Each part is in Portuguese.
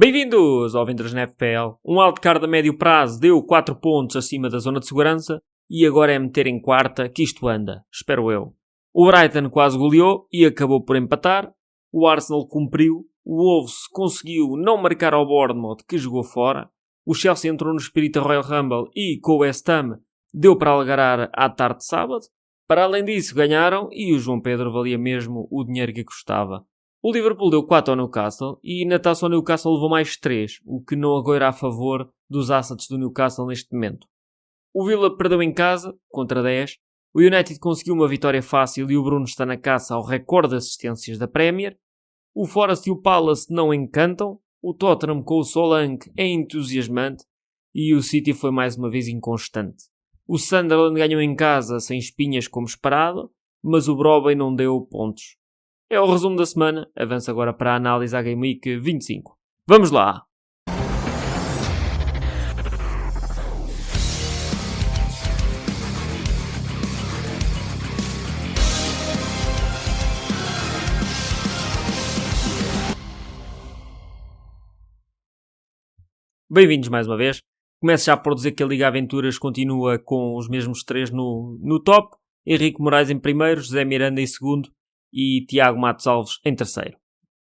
Bem-vindos ao Vendas na FPL. Um wildcard a médio prazo deu 4 pontos acima da zona de segurança e agora é meter em quarta que isto anda, espero eu. O Brighton quase goleou e acabou por empatar. O Arsenal cumpriu. O Wolves conseguiu não marcar ao Bournemouth que jogou fora. O Chelsea entrou no espírito Royal Rumble e com o West Ham deu para alegrar à tarde de sábado. Para além disso ganharam e o João Pedro valia mesmo o dinheiro que custava. O Liverpool deu 4 ao Newcastle e na taça o Newcastle levou mais 3, o que não agoira a favor dos assets do Newcastle neste momento. O Villa perdeu em casa, contra 10. O United conseguiu uma vitória fácil e o Bruno está na caça ao recorde de assistências da Premier. O Forest e o Palace não encantam. O Tottenham com o Solanke é entusiasmante e o City foi mais uma vez inconstante. O Sunderland ganhou em casa sem espinhas como esperado, mas o Broby não deu pontos. É o resumo da semana. Avanço agora para a análise à Game Week 25. Vamos lá! Bem-vindos mais uma vez. Começo já por dizer que a Liga Aventuras continua com os mesmos 3 no top. Henrique Moraes em primeiro, José Miranda em segundo e Tiago Matos Alves em terceiro.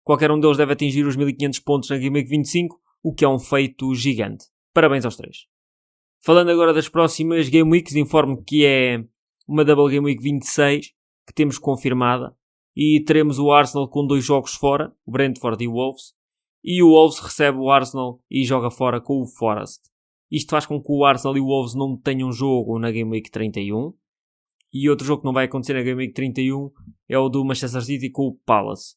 Qualquer um deles deve atingir os 1500 pontos na Game Week 25, o que é um feito gigante. Parabéns aos 3. Falando agora das próximas Game Weeks, informo que é uma Double Game Week 26 que temos confirmada e teremos o Arsenal com 2 jogos fora, o Brentford e o Wolves, e o Wolves recebe o Arsenal e joga fora com o Forest. Isto faz com que o Arsenal e o Wolves não tenham jogo na Game Week 31. E outro jogo que não vai acontecer na Game Week 31 é o do Manchester City com o Palace.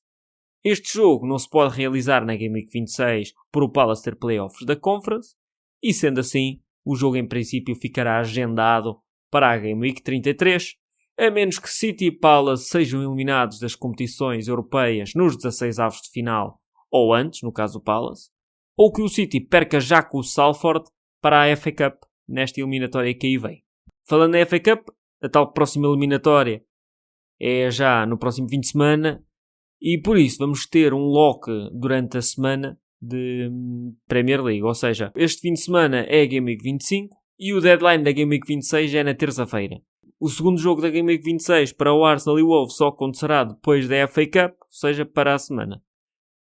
Este jogo não se pode realizar na Game Week 26 por o Palace ter playoffs da Conference. E sendo assim, o jogo em princípio ficará agendado para a Game Week 33. A menos que City e Palace sejam eliminados das competições europeias nos 16 avos de final ou antes, no caso do Palace. Ou que o City perca já com o Salford para a FA Cup nesta eliminatória que aí vem. Falando na FA Cup, a tal próxima eliminatória é já no próximo fim de semana e por isso vamos ter um lock durante a semana de Premier League. Ou seja, este fim de semana é a Game Week 25 e o deadline da Game Week 26 é na terça-feira. O segundo jogo da Game Week 26 para o Arsenal e o Wolves só acontecerá depois da FA Cup, ou seja, para a semana.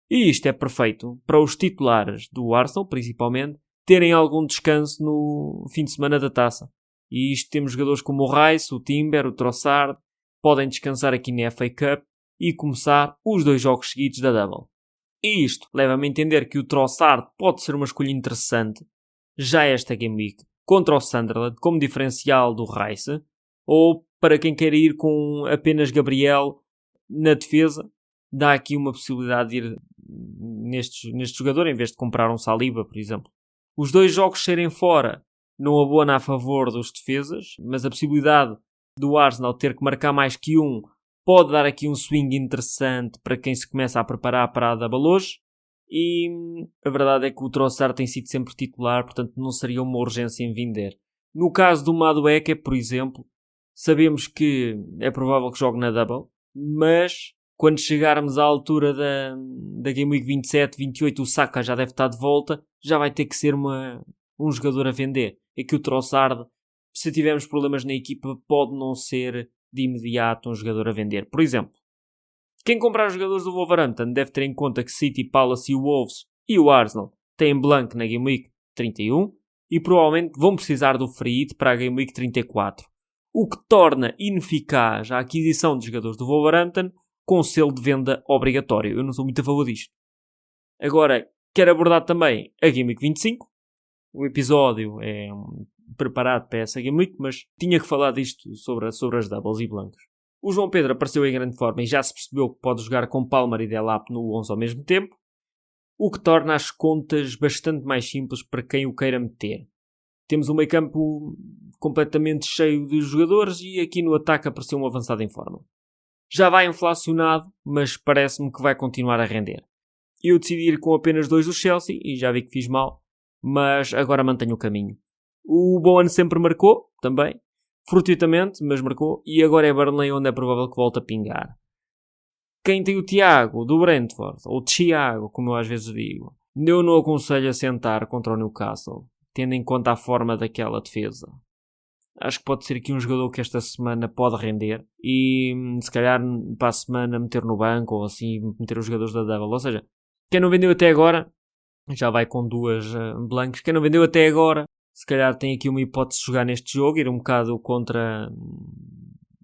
E isto é perfeito para os titulares do Arsenal, principalmente, terem algum descanso no fim de semana da taça. E isto temos jogadores como o Rice, o Timber, o Trossard, podem descansar aqui na FA Cup e começar os 2 jogos seguidos da Double. E isto leva-me a entender que o Trossard pode ser uma escolha interessante, já esta Game Week, contra o Sunderland, como diferencial do Rice, ou para quem quer ir com apenas Gabriel na defesa, dá aqui uma possibilidade de ir neste jogador, em vez de comprar um Saliba, por exemplo. Os 2 jogos serem fora não abona a favor dos defesas, mas a possibilidade do Arsenal ter que marcar mais que um pode dar aqui um swing interessante para quem se começa a preparar para a double hoje. E a verdade é que o Trossard tem sido sempre titular, portanto não seria uma urgência em vender. No caso do Madueke, por exemplo, sabemos que é provável que jogue na double, mas quando chegarmos à altura da Game Week 27, 28, o Saka já deve estar de volta, já vai ter que ser um jogador a vender. É que o Trossard, se tivermos problemas na equipa, pode não ser de imediato um jogador a vender. Por exemplo, quem comprar os jogadores do Wolverhampton deve ter em conta que City, Palace e o Wolves e o Arsenal têm blank na Game Week 31 e provavelmente vão precisar do free hit para a Game Week 34. O que torna ineficaz a aquisição de jogadores do Wolverhampton com selo de venda obrigatório. Eu não sou muito a favor disto. Agora, quero abordar também a Game Week 25. O episódio é preparado para essa Game Week, mas tinha que falar disto sobre as doubles e blancos. O João Pedro apareceu em grande forma e já se percebeu que pode jogar com Palmer e Delap no 11 ao mesmo tempo, o que torna as contas bastante mais simples para quem o queira meter. Temos um meio campo completamente cheio de jogadores e aqui no ataque apareceu um avançado em forma. Já vai inflacionado, mas parece-me que vai continuar a render. Eu decidi ir com apenas 2 do Chelsea e já vi que fiz mal, mas agora mantenho o caminho. O Bowen sempre marcou, também, fortuitamente, mas marcou, e agora é Burnley onde é provável que volte a pingar. Quem tem o Tiago do Brentford, ou Thiago, como eu às vezes digo, Eu não aconselho a sentar contra o Newcastle, tendo em conta a forma daquela defesa. Acho que pode ser aqui um jogador que esta semana pode render e se calhar para a semana meter no banco ou assim meter os jogadores da Double. Ou seja, quem não vendeu até agora já vai com 2 blancos. Quem não vendeu até agora se calhar tem aqui uma hipótese de jogar neste jogo, ir um bocado contra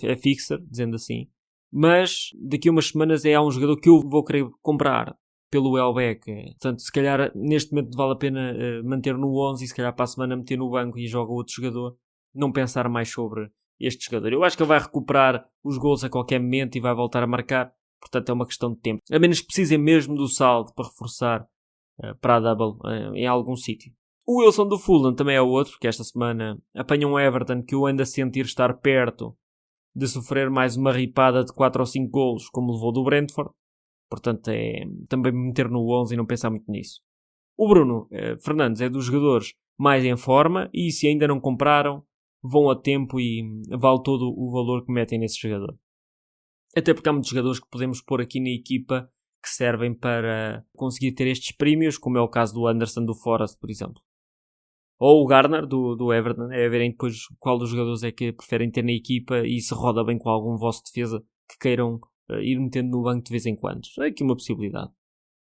a fixer, dizendo assim. Mas daqui a umas semanas há um jogador que eu vou querer comprar pelo Welbeck. Portanto, se calhar neste momento vale a pena manter no 11 e se calhar para a semana meter no banco e joga outro jogador. Não pensar mais sobre este jogador. Eu acho que ele vai recuperar os gols a qualquer momento e vai voltar a marcar. Portanto, é uma questão de tempo. A menos que precisem mesmo do saldo para reforçar para a double em algum sítio. O Wilson do Fulham também é outro, que esta semana apanha um Everton que eu ando a sentir estar perto de sofrer mais uma ripada de 4 ou 5 golos, como levou do Brentford. Portanto, é também meter no 11 e não pensar muito nisso. O Bruno Fernandes é dos jogadores mais em forma e se ainda não compraram, vão a tempo e vale todo o valor que metem nesse jogador. Até porque há muitos jogadores que podemos pôr aqui na equipa que servem para conseguir ter estes prémios, como é o caso do Anderson do Forest, por exemplo. Ou o Garner do Everton, é verem depois qual dos jogadores é que preferem ter na equipa e se roda bem com algum vosso defesa que queiram ir metendo no banco de vez em quando. É aqui uma possibilidade.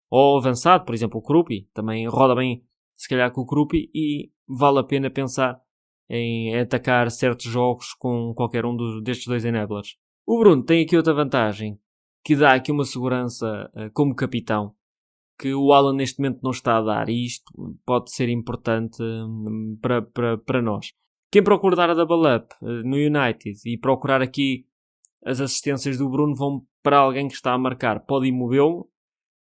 Ou avançado, por exemplo, o Krupi, também roda bem se calhar com o Krupi e vale a pena pensar em atacar certos jogos com qualquer um destes 2 enablers. O Bruno tem aqui outra vantagem, que dá aqui uma segurança como capitão, que o Alan neste momento não está a dar, e isto pode ser importante para nós. Quem procura dar a double up no United e procurar aqui as assistências do Bruno vão para alguém que está a marcar. Pode ir Mobelo,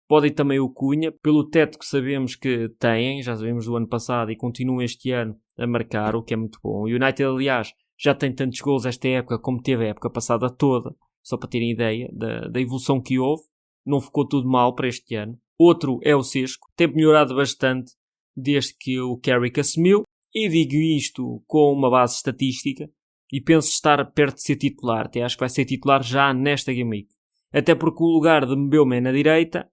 pode ir também o Cunha, pelo teto que sabemos que têm, já sabemos do ano passado e continuam este ano a marcar, o que é muito bom. O United, aliás, já tem tantos gols esta época como teve a época passada toda, só para terem ideia da evolução que houve. Não ficou tudo mal para este ano. Outro é o Sesco, tem melhorado bastante desde que o Carrick assumiu, e digo isto com uma base estatística, e penso estar perto de ser titular, até acho que vai ser titular já nesta Game Week. Até porque o lugar de Mbeume é na direita,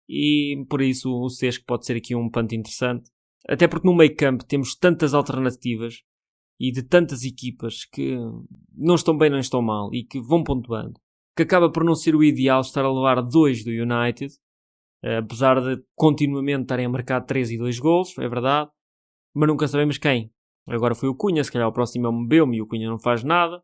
e por isso o Sesco pode ser aqui um ponto interessante. Até porque no meio campo temos tantas alternativas, e de tantas equipas que não estão bem, não estão mal, e que vão pontuando, que acaba por não ser o ideal estar a levar 2 do United, apesar de continuamente estarem a marcar 3 e 2 golos, é verdade, mas nunca sabemos quem. Agora foi o Cunha, se calhar o próximo é o Mbeume e o Cunha não faz nada,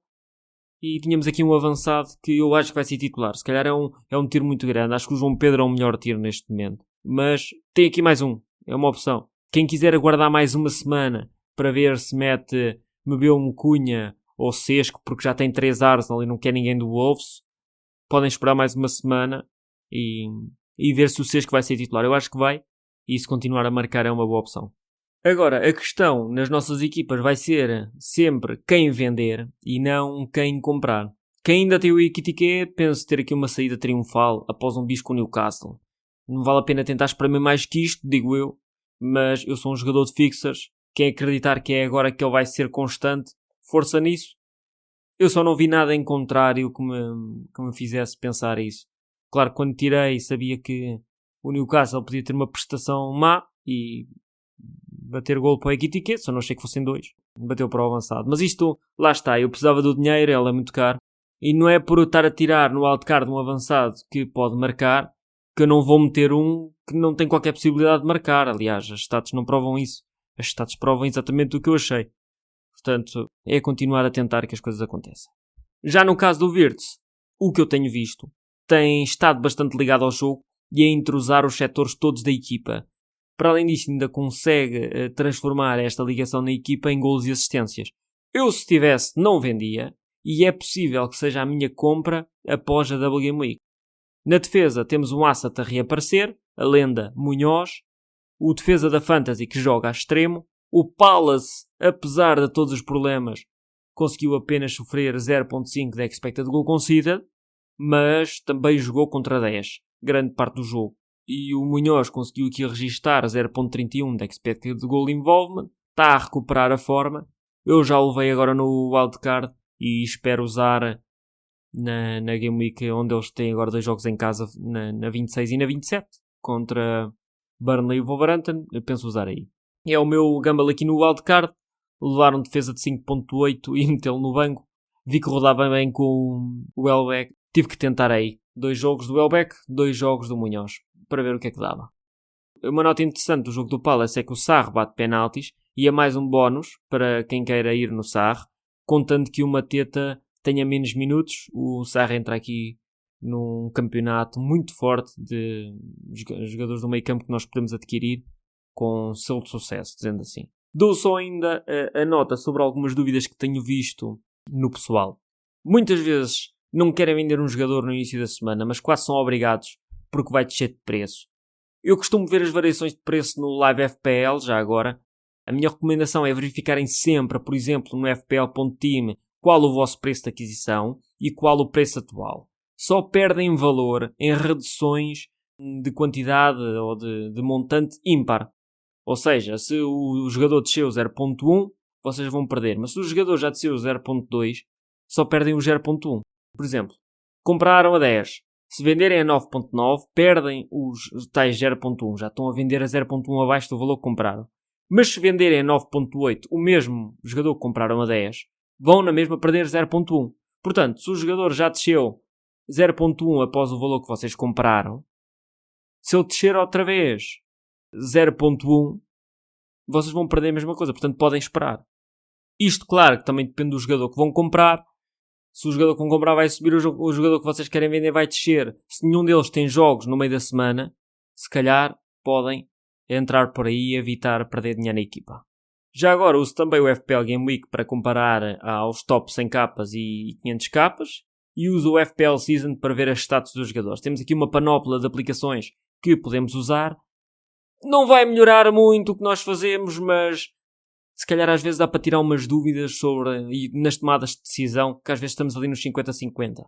e tínhamos aqui um avançado que eu acho que vai ser titular. Se calhar é um tiro muito grande, acho que o João Pedro é o melhor tiro neste momento, mas tem aqui mais um, é uma opção. Quem quiser aguardar mais uma semana para ver se mete Mbeume, Cunha ou Sesco, porque já tem 3 Arsenal e não quer ninguém do Wolves, podem esperar mais uma semana e ver se o Sesco vai ser titular. Eu acho que vai, e se continuar a marcar é uma boa opção. Agora, a questão nas nossas equipas vai ser sempre quem vender e não quem comprar. Quem ainda tem o Ekitike, penso ter aqui uma saída triunfal após um bis com o Newcastle. Não vale a pena tentar espremer mais que isto, digo eu, mas eu sou um jogador de fixers. Quem acreditar que é agora que ele vai ser constante, força nisso. Eu só não vi nada em contrário que me fizesse pensar isso. Claro que quando tirei sabia que o Newcastle podia ter uma prestação má e bater gol para o Ekitike, só não achei que fossem 2. Bateu para o avançado. Mas isto, lá está, eu precisava do dinheiro, ele é muito caro. E não é por eu estar a tirar no wildcard um avançado que pode marcar, que eu não vou meter um que não tem qualquer possibilidade de marcar. Aliás, as stats não provam isso. As stats provam exatamente o que eu achei. Portanto, é continuar a tentar que as coisas aconteçam. Já no caso do Wirtz, o que eu tenho visto, tem estado bastante ligado ao jogo e a entrosar os setores todos da equipa. Para além disso, ainda consegue transformar esta ligação na equipa em golos e assistências. Eu, se tivesse, não vendia, e é possível que seja a minha compra após a Double Game Week. Na defesa, temos um asset a reaparecer, a lenda Munhoz, o defesa da Fantasy que joga a extremo, o Palace, apesar de todos os problemas, conseguiu apenas sofrer 0.5 de expected goal conceded, mas também jogou contra 10, grande parte do jogo. E o Munhoz conseguiu aqui registar 0.31 de expected goal involvement, está a recuperar a forma. Eu já o levei agora no wildcard e espero usar na Game Week onde eles têm agora 2 jogos em casa, na 26 e na 27, contra Burnley e Wolverhampton, eu penso usar aí. É o meu gamble aqui no wildcard, levar um defesa de 5.8 e metê-lo no banco. Vi que rodava bem com o Welbeck, tive que tentar aí. 2 jogos do Welbeck, 2 jogos do Munhoz, para ver o que é que dava. Uma nota interessante do jogo do Palace é que o Sarr bate penaltis e é mais um bónus para quem queira ir no Sarr, contando que o Mateta tenha menos minutos. O Sarr entra aqui num campeonato muito forte de jogadores do meio campo que nós podemos adquirir com selo de sucesso, dizendo assim. Dou só ainda a nota sobre algumas dúvidas que tenho visto no pessoal. Muitas vezes não querem vender um jogador no início da semana, mas quase são obrigados porque vai descer de preço. Eu costumo ver as variações de preço no Live FPL, já agora. A minha recomendação é verificarem sempre, por exemplo, no fpl.team, qual o vosso preço de aquisição e qual o preço atual. Só perdem valor em reduções de quantidade ou de montante ímpar. Ou seja, se o jogador desceu 0.1, vocês vão perder. Mas se o jogador já desceu 0.2, só perdem o 0.1. Por exemplo, compraram a 10. Se venderem a 9.9, perdem os tais 0.1. Já estão a vender a 0.1 abaixo do valor que compraram. Mas se venderem a 9.8, o mesmo jogador que compraram a 10, vão na mesma perder 0.1. Portanto, se o jogador já desceu 0.1 após o valor que vocês compraram, se ele descer outra vez 0.1, vocês vão perder a mesma coisa. Portanto, podem esperar. Isto, claro, que também depende do jogador que vão comprar. Se o jogador que vão comprar vai subir, o jogador que vocês querem vender vai descer. Se nenhum deles tem jogos no meio da semana, se calhar podem entrar por aí e evitar perder dinheiro na equipa. Já agora uso também o FPL Game Week para comparar aos top 100 capas e 500 capas. E uso o FPL Season para ver as status dos jogadores. Temos aqui uma panóplia de aplicações que podemos usar. Não vai melhorar muito o que nós fazemos, mas se calhar às vezes dá para tirar umas dúvidas sobre, e nas tomadas de decisão, que às vezes estamos ali nos 50-50.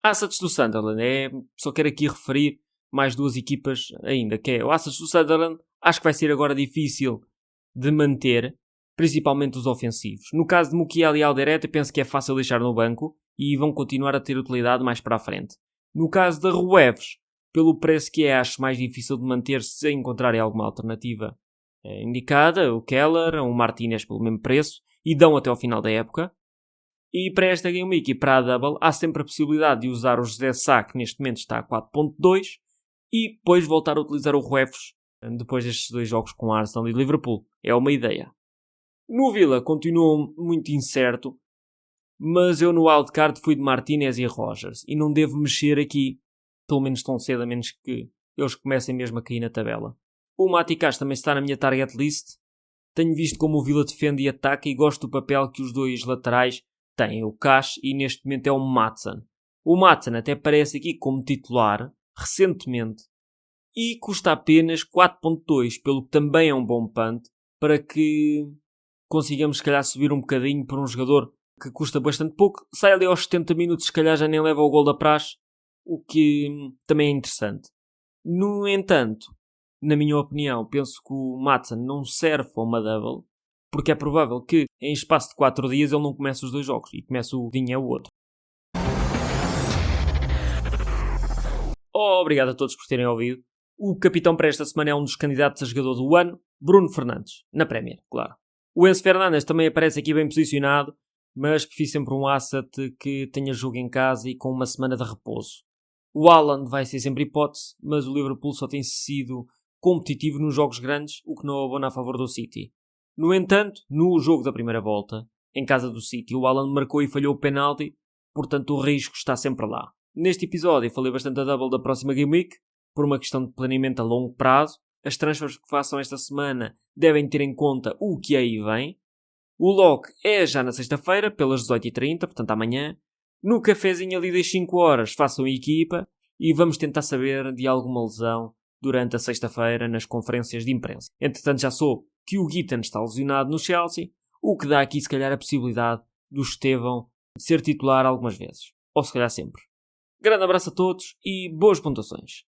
Assets do Sunderland, só quero aqui referir mais 2 equipas ainda, que é o Assets do Sunderland, acho que vai ser agora difícil de manter, principalmente os ofensivos. No caso de Mukiele e Alderete, penso que é fácil deixar no banco e vão continuar a ter utilidade mais para a frente. No caso da Rueves, pelo preço que acho mais difícil de manter se encontrarem alguma alternativa indicada, o Keller, o Martínez pelo mesmo preço, e dão até ao final da época. E para esta Game Week e para a Double, há sempre a possibilidade de usar o José Sá, que neste momento está a 4.2, e depois voltar a utilizar o Rueves, depois destes 2 jogos com Arsenal e Liverpool. É uma ideia. No Villa continua muito incerto, mas eu no wildcard fui de Martínez e Rogers, e não devo mexer aqui, pelo menos tão cedo, a menos que eles comecem mesmo a cair na tabela. O Maticás também está na minha target list. Tenho visto como o Villa defende e ataca e gosto do papel que os 2 laterais têm, o Cash e neste momento é o Maatsen. O Maatsen até aparece aqui como titular, recentemente, e custa apenas 4.2, pelo que também é um bom punt, para que consigamos se calhar subir um bocadinho para um jogador que custa bastante pouco. Sai ali aos 70 minutos, se calhar já nem leva o gol da praxe, o que também é interessante. No entanto, na minha opinião, penso que o Maatsen não serve para uma double, porque é provável que em espaço de 4 dias ele não comece os 2 jogos e comece o dinheiro o outro. Obrigado a todos por terem ouvido. O capitão para esta semana é um dos candidatos a jogador do ano, Bruno Fernandes, na Premier, claro. O Enzo Fernandes também aparece aqui bem posicionado, mas prefiro sempre um asset que tenha jogo em casa e com uma semana de repouso. O Haaland vai ser sempre hipótese, mas o Liverpool só tem sido competitivo nos jogos grandes, o que não abona a favor do City. No entanto, no jogo da primeira volta, em casa do City, o Haaland marcou e falhou o penalti, portanto o risco está sempre lá. Neste episódio falei bastante da double da próxima Game Week, por uma questão de planeamento a longo prazo. As transfers que façam esta semana devem ter em conta o que aí vem. O lock é já na sexta-feira, pelas 18h30, portanto amanhã. No cafezinho ali das 5 horas façam a equipa e vamos tentar saber de alguma lesão durante a sexta-feira nas conferências de imprensa. Entretanto já soube que o Guitten está lesionado no Chelsea, o que dá aqui se calhar a possibilidade do Estevão ser titular algumas vezes. Ou se calhar sempre. Grande abraço a todos e boas pontuações.